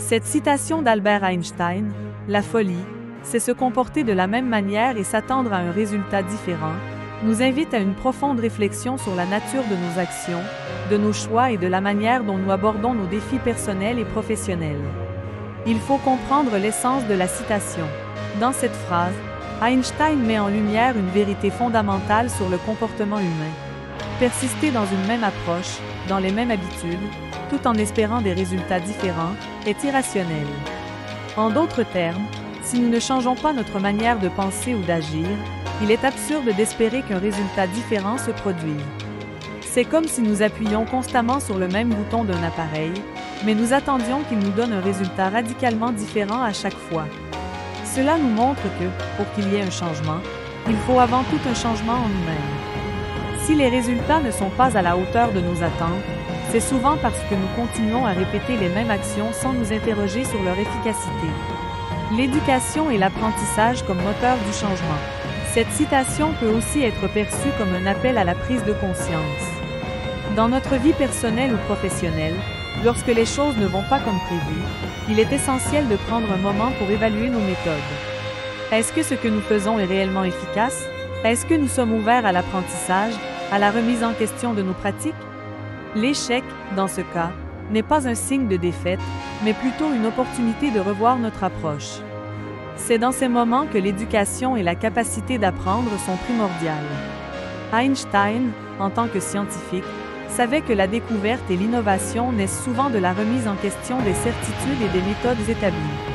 Cette citation d'Albert Einstein, la folie, c'est se comporter de la même manière et s'attendre à un résultat différent, nous invite à une profonde réflexion sur la nature de nos actions, de nos choix et de la manière dont nous abordons nos défis personnels et professionnels. Il faut comprendre l'essence de la citation. Dans cette phrase, Einstein met en lumière une vérité fondamentale sur le comportement humain. Persister dans une même approche, dans les mêmes habitudes, tout en espérant des résultats différents, est irrationnel. En d'autres termes, si nous ne changeons pas notre manière de penser ou d'agir, il est absurde d'espérer qu'un résultat différent se produise. C'est comme si nous appuyions constamment sur le même bouton d'un appareil, mais nous attendions qu'il nous donne un résultat radicalement différent à chaque fois. Cela nous montre que, pour qu'il y ait un changement, il faut avant tout un changement en nous-mêmes. Si les résultats ne sont pas à la hauteur de nos attentes, c'est souvent parce que nous continuons à répéter les mêmes actions sans nous interroger sur leur efficacité. L'éducation et l'apprentissage comme moteur du changement. Cette citation peut aussi être perçue comme un appel à la prise de conscience. Dans notre vie personnelle ou professionnelle, lorsque les choses ne vont pas comme prévu, il est essentiel de prendre un moment pour évaluer nos méthodes. Est-ce que ce que nous faisons est réellement efficace? Est-ce que nous sommes ouverts à l'apprentissage, à la remise en question de nos pratiques? L'échec, dans ce cas, n'est pas un signe de défaite, mais plutôt une opportunité de revoir notre approche. C'est dans ces moments que l'éducation et la capacité d'apprendre sont primordiales. Einstein, en tant que scientifique, savait que la découverte et l'innovation naissent souvent de la remise en question des certitudes et des méthodes établies.